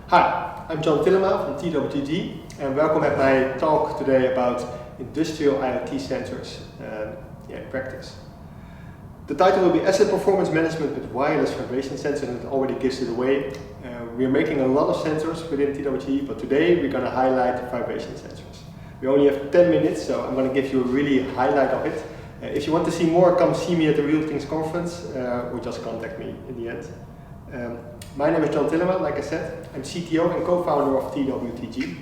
Hi, I'm Tillema from TWTG and welcome at my talk today about industrial IoT sensors in practice. The title will be Asset Performance Management with Wireless Vibration Sensors, and it already gives it away. We are making a lot of sensors within TWTG, but today we're going to highlight vibration sensors. We only have 10 minutes, so I'm going to give you a really highlight of it. If you want to see more, come see me at the Real Things conference or just contact me in the end. My name is Tillema, like I said. I'm CTO and co-founder of TWTG,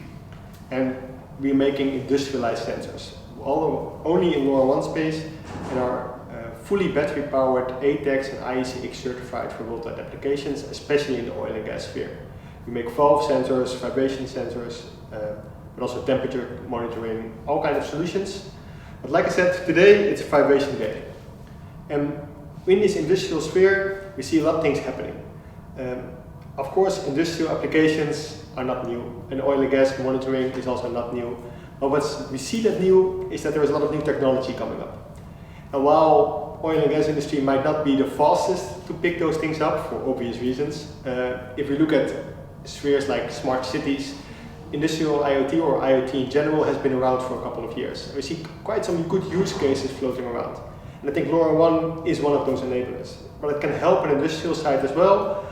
and we're making industrialized sensors, only in LoRaWAN space, and are fully battery-powered ATEX and ATEX certified for worldwide applications, especially in the oil and gas sphere. We make valve sensors, vibration sensors, but also temperature monitoring, all kinds of solutions. But like I said, today it's Vibration Day. And in this industrial sphere, we see a lot of things happening. Of course, industrial applications are not new, and oil and gas monitoring is also not new. But what we see that new is that there is a lot of new technology coming up. And while oil and gas industry might not be the fastest to pick those things up for obvious reasons, if we look at spheres like smart cities, industrial IoT or IoT in general has been around for a couple of years. We see quite some good use cases floating around. And I think LoRaWAN is one of those enablers. But it can help an industrial site as well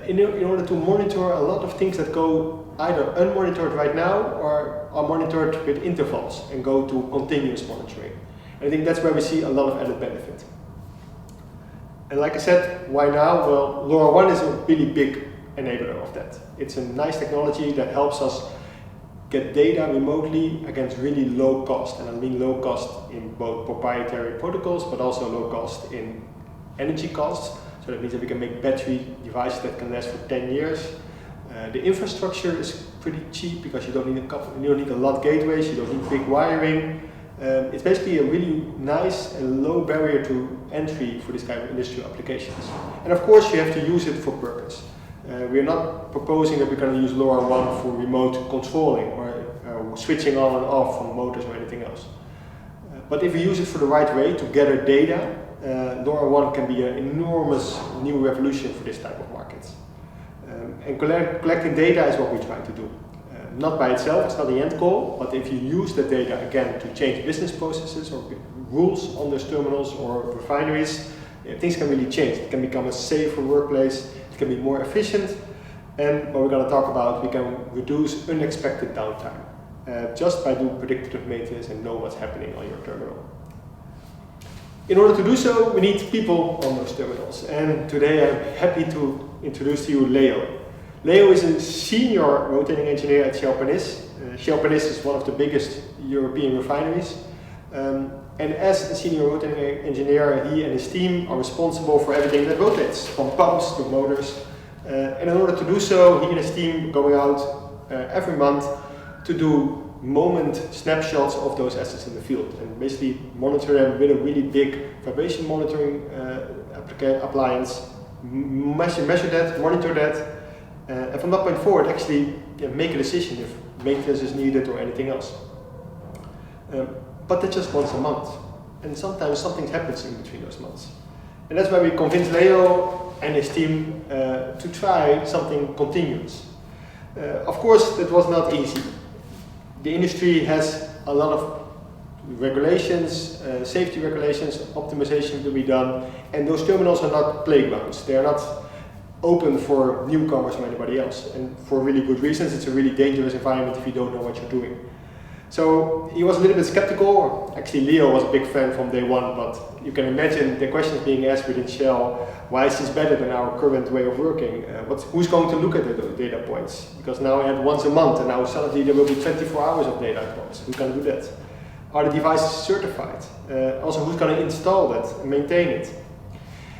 in order to monitor a lot of things that go either unmonitored right now or are monitored with intervals and go to continuous monitoring. And I think that's where we see a lot of added benefit. And like I said, why now? Well, LoRaWAN is a really big enabler of that. It's a nice technology that helps us get data remotely against really low cost. And I mean low cost in both proprietary protocols, but also low cost in energy costs. So that means that we can make battery devices that can last for 10 years. The infrastructure is pretty cheap because you don't need a lot of gateways, you don't need big wiring. It's basically a really nice and low barrier to entry for this kind of industrial applications. And of course you have to use it for purpose. We're not proposing that we're going to use LoRaWAN for remote controlling or switching on and off from motors or anything else. But if we use it for the right way to gather data, LoRaWAN can be an enormous new revolution for this type of markets. And collecting data is what we try to do. Not by itself, it's not the end goal, but if you use the data again to change business processes or rules on those terminals or refineries, things can really change. It can become a safer workplace, it can be more efficient, and what we're going to talk about, we can reduce unexpected downtime just by doing predictive maintenance and know what's happening on your terminal. In order to do so, we need people on those terminals, and today I'm happy to introduce to you Leo. Leo is a senior rotating engineer at Shell Pernis. Shell Pernis is one of the biggest European refineries. And as a senior rotating engineer, he and his team are responsible for everything that rotates, from pumps to motors. And in order to do so, he and his team going out every month to do moment snapshots of those assets in the field and basically monitor them with a really big vibration monitoring appliance, measure that, monitor that, and from that point forward actually make a decision if maintenance is needed or anything else. But that's just once a month, and sometimes something happens in between those months. And that's why we convinced Leo and his team to try something continuous. Of course, that was not easy. The industry has a lot of regulations, safety regulations, optimization to be done, and those terminals are not playgrounds. They are not open for newcomers or anybody else, and for really good reasons. It's a really dangerous environment if you don't know what you're doing. So he was a little bit skeptical. Actually, Leo was a big fan from day one, but you can imagine the questions being asked within Shell: why is this better than our current way of working? Who's going to look at the data points? Because now we have once a month, and now suddenly there will be 24 hours of data points. Who's going to do that? Are the devices certified? Also, who's going to install that and maintain it?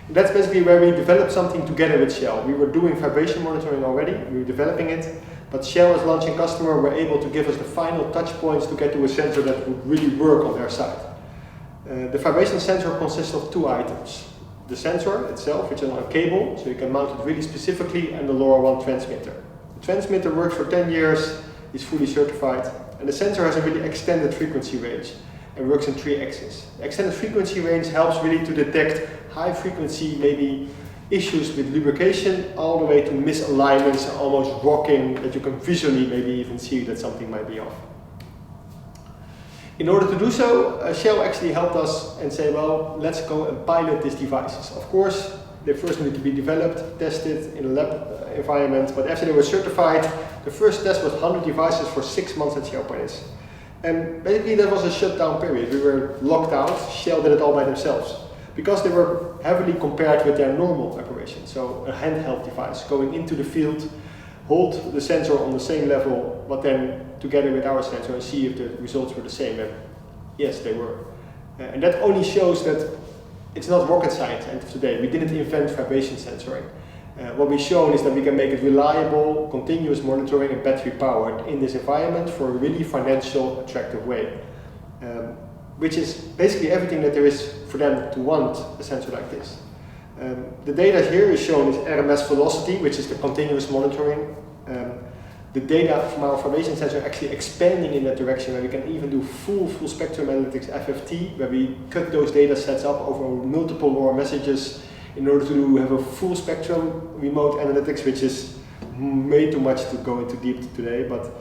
And that's basically where we developed something together with Shell. We were doing vibration monitoring already, we were developing it, but Shell as launching customer were able to give us the final touch points to get to a sensor that would really work on their side. The vibration sensor consists of two items. The sensor itself, which is on a cable, so you can mount it really specifically, and the LoRaWAN transmitter. The transmitter works for 10 years, is fully certified, and the sensor has a really extended frequency range and works in 3 axes. The extended frequency range helps really to detect high frequency, maybe issues with lubrication all the way to misalignments and almost rocking that you can visually maybe even see that something might be off. In order to do so, Shell actually helped us and say, well, let's go and pilot these devices. Of course, they first need to be developed, tested in a lab environment, but after they were certified, the first test was 100 devices for 6 months at Shell Paris. And basically that was a shutdown period. We were locked out. Shell did it all by themselves because they were heavily compared with their normal operation. So a handheld device going into the field, hold the sensor on the same level, but then together with our sensor and see if the results were the same. And yes, they were. And that only shows that it's not rocket science at the end of the day. We didn't invent vibration sensoring. What we've shown is that we can make it reliable, continuous monitoring and battery powered in this environment for a really financial, attractive way. Which is basically everything that there is for them to want a sensor like this. The data here is shown is RMS velocity, which is the continuous monitoring. The data from our vibration sensor actually expanding in that direction, where we can even do full spectrum analytics FFT, where we cut those data sets up over multiple LoRa messages in order to have a full spectrum remote analytics, which is way too much to go into deep today, but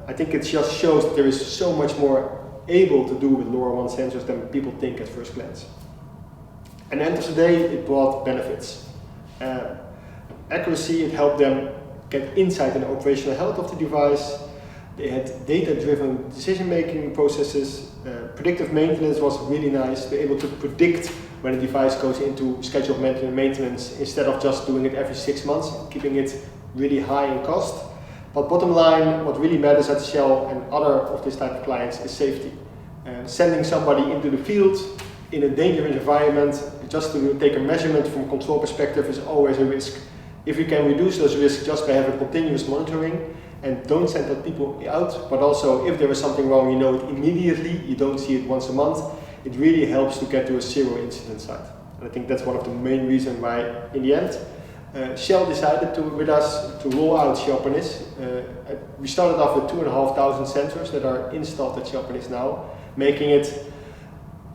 I think it just shows that there is so much more able to do with LoRaWAN sensors than people think at first glance. And at the end of the day, it brought benefits. Accuracy, it helped them get insight in the operational health of the device. They had data-driven decision-making processes. Predictive maintenance was really nice. They're able to predict when a device goes into scheduled maintenance instead of just doing it every 6 months, keeping it really high in cost. But bottom line, what really matters at Shell and other of this type of clients is safety. Sending somebody into the field in a dangerous environment, just to take a measurement from a control perspective is always a risk. If we can reduce those risks just by having continuous monitoring and don't send that people out, but also if there is something wrong, you know it immediately, you don't see it once a month, it really helps to get to a zero incident site. And I think that's one of the main reasons why, in the end, Shell decided with us to roll out Shell Paris. We started off with 2,500 sensors that are installed at Shell Paris now, making it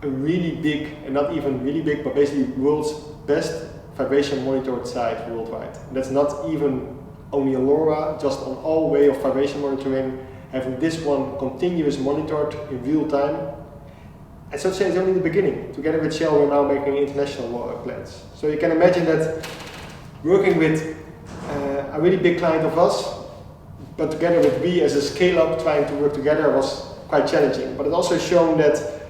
a really big, and not even really big, but basically world's best vibration monitored site worldwide. And that's not even only on LoRa, just on all way of vibration monitoring, having this one continuous monitored in real time. And so to say, it's only the beginning. Together with Shell, we're now making international plans. So you can imagine that working with a really big client of us, but together with we as a scale-up trying to work together was quite challenging. But it also shown that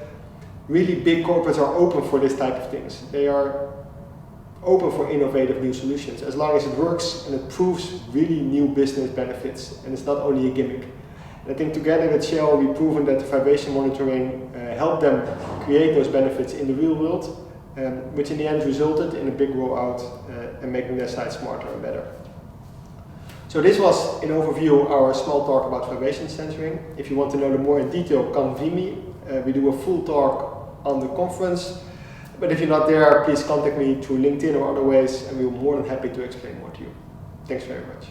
really big corporates are open for this type of things. They are open for innovative new solutions as long as it works and it proves really new business benefits and it's not only a gimmick. And I think together with Shell we've proven that the vibration monitoring helped them create those benefits in the real world, which in the end resulted in a big rollout and making their site smarter and better. So this was in overview our small talk about vibration sensoring. If you want to know more in detail, come see me. We do a full talk on the conference. But if you're not there, please contact me through LinkedIn or other ways, and we're more than happy to explain more to you. Thanks very much.